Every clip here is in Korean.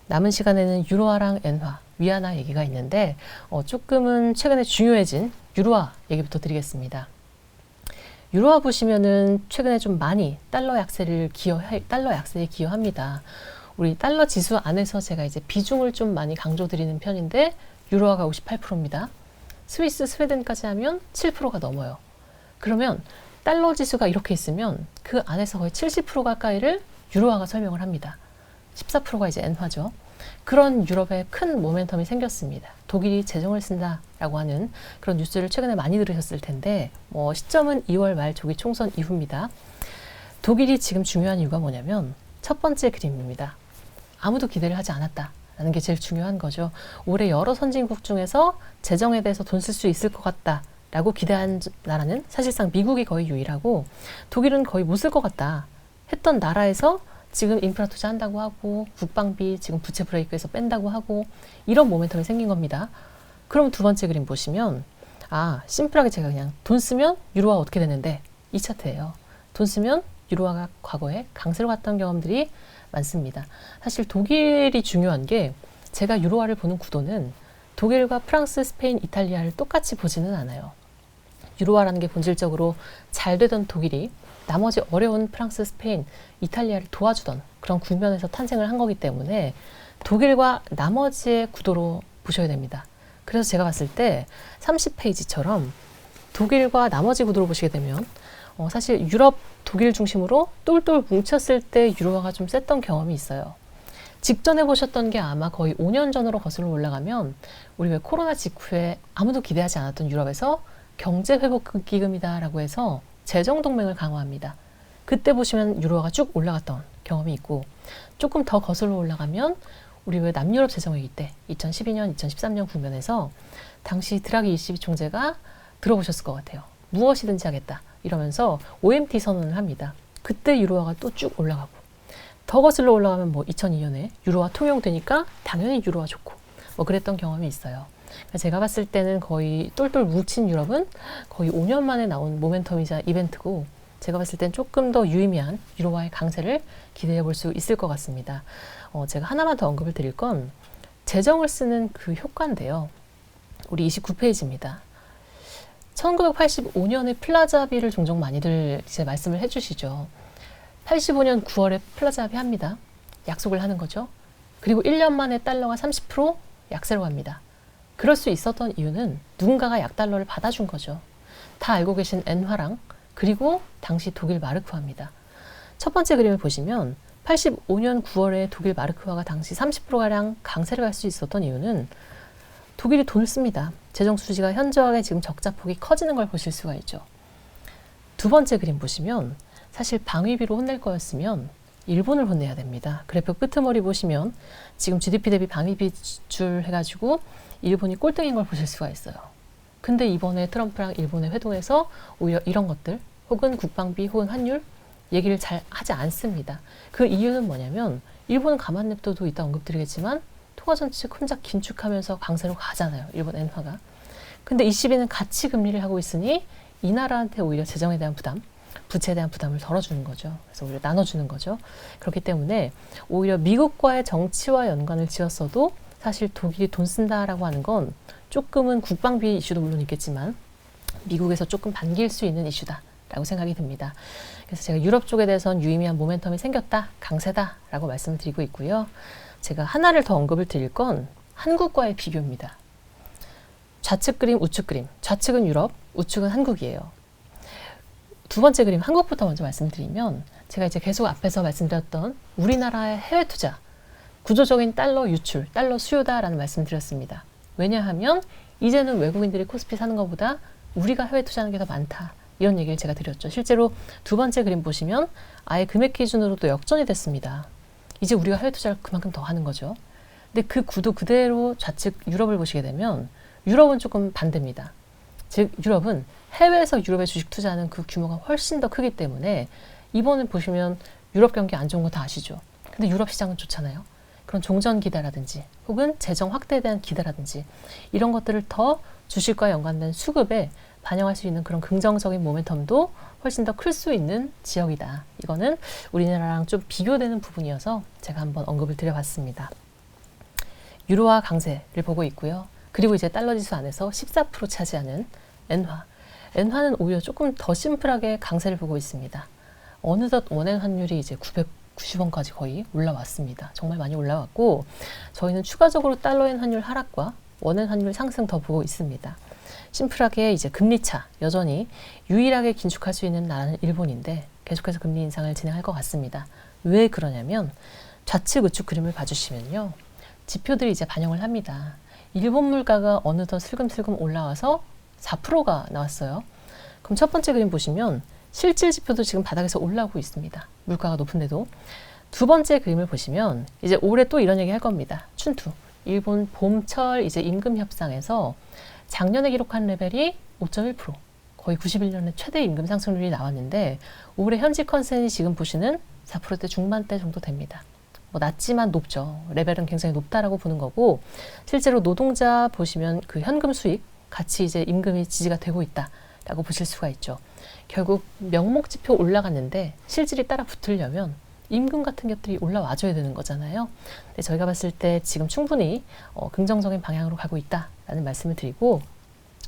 남은 시간에는 유로화랑 엔화, 위안화 얘기가 있는데 조금은 최근에 중요해진 유로화 얘기부터 드리겠습니다. 유로화 보시면은 최근에 좀 많이 달러 약세에 기여합니다. 우리 달러 지수 안에서 제가 이제 비중을 좀 많이 강조드리는 편인데 유로화가 58%입니다. 스위스, 스웨덴까지 하면 7%가 넘어요. 그러면 달러 지수가 이렇게 있으면 그 안에서 거의 70% 가까이를 유로화가 설명을 합니다. 14%가 이제 엔화죠. 그런 유럽에 큰 모멘텀이 생겼습니다. 독일이 재정을 쓴다라고 하는 그런 뉴스를 최근에 많이 들으셨을 텐데 시점은 2월 말 조기 총선 이후입니다. 독일이 지금 중요한 이유가 뭐냐면 첫 번째 그림입니다. 아무도 기대를 하지 않았다라는 게 제일 중요한 거죠. 올해 여러 선진국 중에서 재정에 대해서 돈 쓸 수 있을 것 같다라고 기대한 나라는 사실상 미국이 거의 유일하고 독일은 거의 못 쓸 것 같다 했던 나라에서 지금 인프라 투자한다고 하고 국방비 지금 부채 브레이크에서 뺀다고 하고 이런 모멘텀이 생긴 겁니다. 그럼 두 번째 그림 보시면 심플하게 제가 그냥 돈 쓰면 유로화 어떻게 되는데 이 차트예요. 돈 쓰면 유로화가 과거에 강세로 갔던 경험들이 많습니다. 사실 독일이 중요한 게 제가 유로화를 보는 구도는 독일과 프랑스, 스페인, 이탈리아를 똑같이 보지는 않아요. 유로화라는 게 본질적으로 잘 되던 독일이 나머지 어려운 프랑스, 스페인, 이탈리아를 도와주던 그런 국면에서 탄생을 한 거기 때문에 독일과 나머지의 구도로 보셔야 됩니다. 그래서 제가 봤을 때 30페이지처럼 독일과 나머지 구도로 보시게 되면 사실 유럽, 독일 중심으로 똘똘 뭉쳤을 때 유로화가 좀 셌던 경험이 있어요. 직전에 보셨던 게 아마 거의 5년 전으로 거슬러 올라가면 우리 왜 코로나 직후에 아무도 기대하지 않았던 유럽에서 경제회복기금이다라고 해서 재정동맹을 강화합니다. 그때 보시면 유로화가 쭉 올라갔던 경험이 있고 조금 더 거슬러 올라가면 우리 왜 남유럽 재정위기 때 2012년, 2013년 국면에서 당시 드라기 ECB 총재가 들어보셨을 것 같아요. 무엇이든지 하겠다 이러면서 OMT 선언을 합니다. 그때 유로화가 또 쭉 올라가고 더 거슬러 올라가면 2002년에 유로화 통용되니까 당연히 유로화 좋고 그랬던 경험이 있어요. 제가 봤을 때는 거의 똘똘 뭉친 유럽은 거의 5년 만에 나온 모멘텀이자 이벤트고 제가 봤을 땐 조금 더 유의미한 유로화의 강세를 기대해 볼 수 있을 것 같습니다. 제가 하나만 더 언급을 드릴 건 재정을 쓰는 그 효과인데요. 우리 29페이지입니다. 1985년에 플라자 합의를 종종 많이들 이제 말씀을 해주시죠. 85년 9월에 플라자 합의 합니다. 약속을 하는 거죠. 그리고 1년 만에 달러가 30% 약세로 갑니다. 그럴 수 있었던 이유는 누군가가 약달러를 받아준 거죠. 다 알고 계신 엔화랑 그리고 당시 독일 마르크화입니다. 첫 번째 그림을 보시면 85년 9월에 독일 마르크화가 당시 30%가량 강세를 갈 수 있었던 이유는 독일이 돈을 씁니다. 재정 수지가 현저하게 지금 적자폭이 커지는 걸 보실 수가 있죠. 두 번째 그림 보시면 사실 방위비로 혼낼 거였으면 일본을 혼내야 됩니다. 그래프 끄트머리 보시면 지금 GDP 대비 방위비 지출 해가지고 일본이 꼴등인 걸 보실 수가 있어요. 근데 이번에 트럼프랑 일본의 회동에서 오히려 이런 것들 혹은 국방비 혹은 환율 얘기를 잘 하지 않습니다. 그 이유는 뭐냐면 일본은 가만 냅둬도 이따 언급드리겠지만 통화정책 혼자 긴축하면서 강세로 가잖아요. 일본 엔화가. 근데 ECB는 같이 금리를 하고 있으니 이 나라한테 오히려 재정에 대한 부담, 부채에 대한 부담을 덜어주는 거죠. 그래서 오히려 나눠주는 거죠. 그렇기 때문에 오히려 미국과의 정치와 연관을 지었어도 사실 독일이 돈 쓴다라고 하는 건 조금은 국방비 이슈도 물론 있겠지만 미국에서 조금 반길 수 있는 이슈다라고 생각이 듭니다. 그래서 제가 유럽 쪽에 대해서는 유의미한 모멘텀이 생겼다, 강세다라고 말씀을 드리고 있고요. 제가 하나를 더 언급을 드릴 건 한국과의 비교입니다. 좌측 그림, 우측 그림. 좌측은 유럽, 우측은 한국이에요. 두 번째 그림, 한국부터 먼저 말씀드리면 제가 이제 계속 앞에서 말씀드렸던 우리나라의 해외 투자, 구조적인 달러 유출, 달러 수요다라는 말씀드렸습니다. 왜냐하면 이제는 외국인들이 코스피 사는 것보다 우리가 해외 투자하는 게 더 많다. 이런 얘기를 제가 드렸죠. 실제로 두 번째 그림 보시면 아예 금액 기준으로도 역전이 됐습니다. 이제 우리가 해외 투자를 그만큼 더 하는 거죠. 근데 그 구도 그대로 좌측 유럽을 보시게 되면 유럽은 조금 반대입니다. 즉 유럽은 해외에서 유럽에 주식 투자하는 그 규모가 훨씬 더 크기 때문에 이번에 보시면 유럽 경기 안 좋은 거 다 아시죠. 근데 유럽 시장은 좋잖아요. 그런 종전 기대라든지 혹은 재정 확대에 대한 기대라든지 이런 것들을 더 주식과 연관된 수급에 반영할 수 있는 그런 긍정적인 모멘텀도 훨씬 더 클 수 있는 지역이다. 이거는 우리나라랑 좀 비교되는 부분이어서 제가 한번 언급을 드려봤습니다. 유로화 강세를 보고 있고요. 그리고 이제 달러 지수 안에서 14% 차지하는 엔화. 엔화는 오히려 조금 더 심플하게 강세를 보고 있습니다. 어느덧 원엔 환율이 이제 990원까지 거의 올라왔습니다. 정말 많이 올라왔고 저희는 추가적으로 달러엔 환율 하락과 원엔 환율 상승 더 보고 있습니다. 심플하게 이제 금리차 여전히 유일하게 긴축할 수 있는 나라는 일본인데 계속해서 금리 인상을 진행할 것 같습니다. 왜 그러냐면 좌측 우측 그림을 봐주시면요. 지표들이 이제 반영을 합니다. 일본 물가가 어느덧 슬금슬금 올라와서 4%가 나왔어요. 그럼 첫 번째 그림 보시면 실질 지표도 지금 바닥에서 올라오고 있습니다. 물가가 높은데도. 두 번째 그림을 보시면 이제 올해 또 이런 얘기 할 겁니다. 춘투. 일본 봄철 이제 임금 협상에서 작년에 기록한 레벨이 5.1%. 거의 91년의 최대 임금 상승률이 나왔는데 올해 현지 컨센이 지금 보시는 4%대 중반대 정도 됩니다. 뭐 낮지만 높죠. 레벨은 굉장히 높다라고 보는 거고 실제로 노동자 보시면 그 현금 수익 같이 이제 임금이 지지가 되고 있다라고 보실 수가 있죠. 결국 명목 지표 올라갔는데 실질이 따라 붙으려면 임금 같은 것들이 올라와줘야 되는 거잖아요. 근데 저희가 봤을 때 지금 충분히 긍정적인 방향으로 가고 있다라는 말씀을 드리고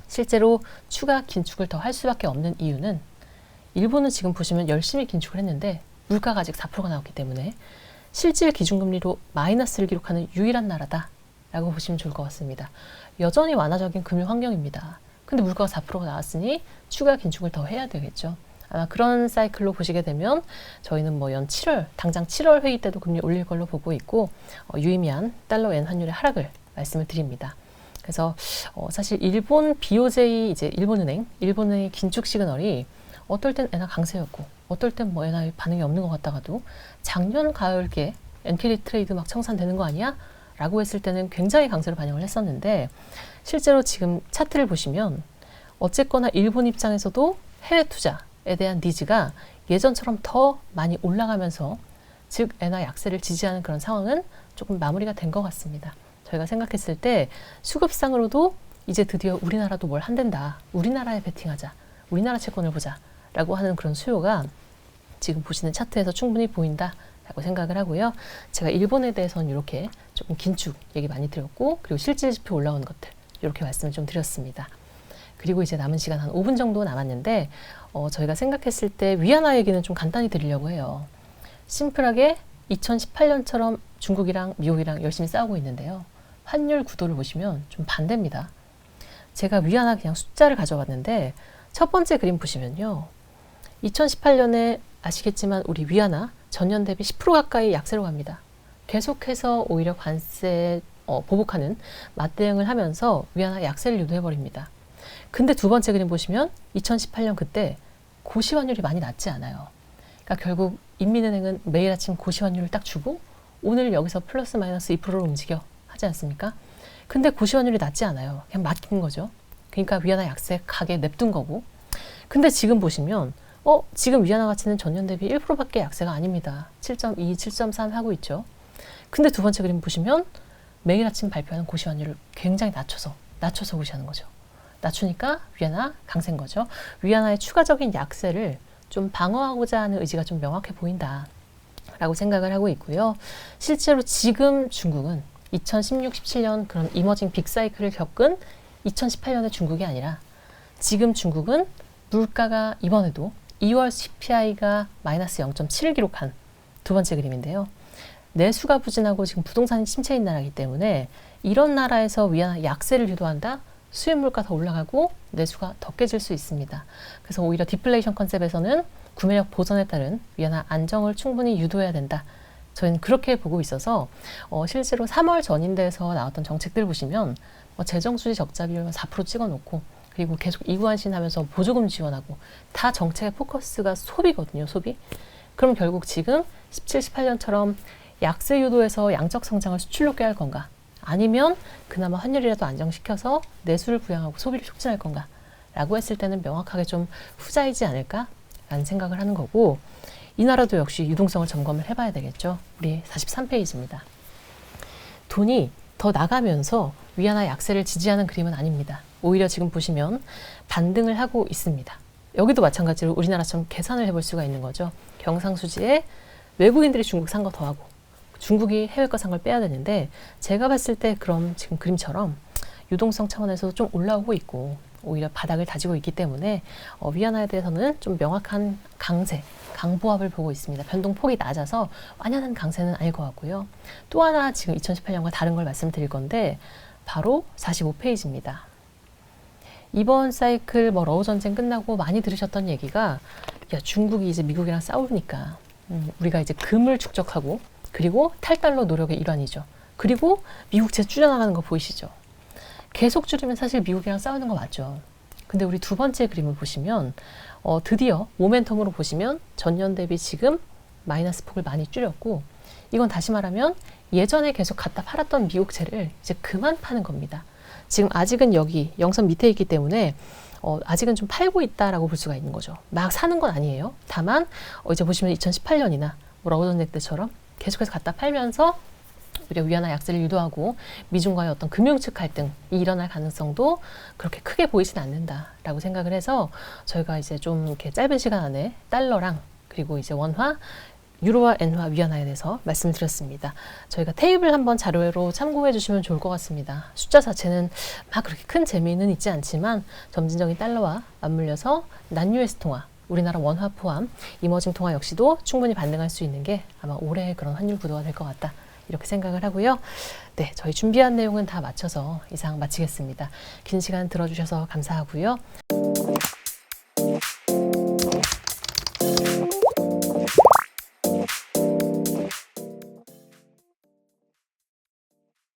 실제로 추가 긴축을 더 할 수밖에 없는 이유는 일본은 지금 보시면 열심히 긴축을 했는데 물가가 아직 4%가 나왔기 때문에 실질 기준금리로 마이너스를 기록하는 유일한 나라다라고 보시면 좋을 것 같습니다. 여전히 완화적인 금융 환경입니다. 근데 물가가 4%가 나왔으니 추가 긴축을 더 해야 되겠죠. 아마 그런 사이클로 보시게 되면 저희는 뭐 연 7월, 당장 7월 회의 때도 금리 올릴 걸로 보고 있고 유의미한 달러 엔 환율의 하락을 말씀을 드립니다. 그래서 사실 일본 BOJ 이제 일본은행 긴축 시그널이 어떨 땐 엔화 강세였고 어떨 땐 뭐 엔화의 반응이 없는 것 같다가도 작년 가을께 엔캐리 트레이드 막 청산되는 거 아니야? 라고 했을 때는 굉장히 강세로 반영을 했었는데 실제로 지금 차트를 보시면 어쨌거나 일본 입장에서도 해외 투자에 대한 니즈가 예전처럼 더 많이 올라가면서 즉 엔화 약세를 지지하는 그런 상황은 조금 마무리가 된 것 같습니다. 저희가 생각했을 때 수급상으로도 이제 드디어 우리나라도 뭘 한댄다. 우리나라에 베팅하자. 우리나라 채권을 보자. 라고 하는 그런 수요가 지금 보시는 차트에서 충분히 보인다라고 생각을 하고요. 제가 일본에 대해서는 이렇게 조금 긴축 얘기 많이 드렸고 그리고 실질 지표 올라오는 것들 이렇게 말씀을 좀 드렸습니다. 그리고 이제 남은 시간 한 5분 정도 남았는데 저희가 생각했을 때 위안화 얘기는 좀 간단히 드리려고 해요. 심플하게 2018년처럼 중국이랑 미국이랑 열심히 싸우고 있는데요. 환율 구도를 보시면 좀 반대입니다. 제가 위안화 그냥 숫자를 가져왔는데 첫 번째 그림 보시면요. 2018년에 아시겠지만 우리 위안화 전년 대비 10% 가까이 약세로 갑니다. 계속해서 오히려 관세 보복하는 맞대응을 하면서 위안화 약세를 유도해버립니다. 근데 두 번째 그림 보시면 2018년 그때 고시환율이 많이 낮지 않아요. 그러니까 결국 인민은행은 매일 아침 고시환율을 딱 주고 오늘 여기서 플러스 마이너스 2%로 움직여 하지 않습니까? 근데 고시환율이 낮지 않아요. 그냥 맡긴 거죠. 그러니까 위안화 약세 가게 냅둔 거고. 근데 지금 보시면 지금 위안화 가치는 전년 대비 1%밖에 약세가 아닙니다. 7.2, 7.3 하고 있죠. 근데 두 번째 그림 보시면 매일 아침 발표하는 고시환율을 굉장히 낮춰서 고시하는 거죠. 낮추니까 위안화 강세인 거죠. 위안화의 추가적인 약세를 좀 방어하고자 하는 의지가 좀 명확해 보인다라고 생각을 하고 있고요. 실제로 지금 중국은 2016, 17년 그런 이머징 빅사이클을 겪은 2018년의 중국이 아니라 지금 중국은 물가가 이번에도 2월 CPI가 마이너스 0.7을 기록한 두 번째 그림인데요. 내수가 부진하고 지금 부동산이 침체인 나라이기 때문에 이런 나라에서 위안화 약세를 유도한다? 수입 물가 더 올라가고 내수가 더 깨질 수 있습니다. 그래서 오히려 디플레이션 컨셉에서는 구매력 보전에 따른 위안화 안정을 충분히 유도해야 된다. 저희는 그렇게 보고 있어서 실제로 3월 전인대에서 나왔던 정책들 보시면 재정수지 적자 비율 4% 찍어놓고 그리고 계속 이구환신하면서 보조금 지원하고 다 정책의 포커스가 소비거든요. 소비. 그럼 결국 지금 17, 18년처럼 약세 유도에서 양적 성장을 수출로 꾀할 건가? 아니면 그나마 환율이라도 안정시켜서 내수를 부양하고 소비를 촉진할 건가? 라고 했을 때는 명확하게 좀 후자이지 않을까? 라는 생각을 하는 거고 이 나라도 역시 유동성을 점검을 해봐야 되겠죠. 우리 43페이지입니다. 돈이 더 나가면서 위안화 약세를 지지하는 그림은 아닙니다. 오히려 지금 보시면 반등을 하고 있습니다. 여기도 마찬가지로 우리나라처럼 계산을 해볼 수가 있는 거죠. 경상수지에 외국인들이 중국 산 거 더하고 중국이 해외가 산 걸 빼야 되는데 제가 봤을 때 그럼 지금 그림처럼 유동성 차원에서도 좀 올라오고 있고 오히려 바닥을 다지고 있기 때문에 위안화에 대해서는 좀 명확한 강세, 강보합을 보고 있습니다. 변동폭이 낮아서 완연한 강세는 아닐 것 같고요. 또 하나 지금 2018년과 다른 걸 말씀드릴 건데 바로 45페이지입니다. 이번 사이클 러우 전쟁 끝나고 많이 들으셨던 얘기가 야, 중국이 이제 미국이랑 싸우니까 우리가 이제 금을 축적하고 그리고 탈달러 노력의 일환이죠. 그리고 미국 재 줄여나가는 거 보이시죠? 계속 줄이면 사실 미국이랑 싸우는 거 맞죠. 근데 우리 두 번째 그림을 보시면 드디어 모멘텀으로 보시면 전년 대비 지금 마이너스 폭을 많이 줄였고 이건 다시 말하면 예전에 계속 갖다 팔았던 미국 재를 이제 그만 파는 겁니다. 지금 아직은 여기 영선 밑에 있기 때문에 아직은 좀 팔고 있다라고 볼 수가 있는 거죠. 막 사는 건 아니에요. 다만 이제 보시면 2018년이나 러우 전쟁 때처럼 계속해서 갖다 팔면서 우리가 위안화 약세를 유도하고 미중과의 어떤 금융 측 갈등이 일어날 가능성도 그렇게 크게 보이진 않는다라고 생각을 해서 저희가 이제 좀 이렇게 짧은 시간 안에 달러랑 그리고 이제 원화, 유로와 엔화, 위안화에 대해서 말씀을 드렸습니다. 저희가 테이블 한번 자료로 참고해 주시면 좋을 것 같습니다. 숫자 자체는 막 그렇게 큰 재미는 있지 않지만 점진적인 달러와 맞물려서 난US 통화, 우리나라 원화 포함 이머징 통화 역시도 충분히 반등할 수 있는 게 아마 올해의 그런 환율 구도가 될 것 같다. 이렇게 생각을 하고요. 네, 저희 준비한 내용은 다 마쳐서 이상 마치겠습니다. 긴 시간 들어주셔서 감사하고요.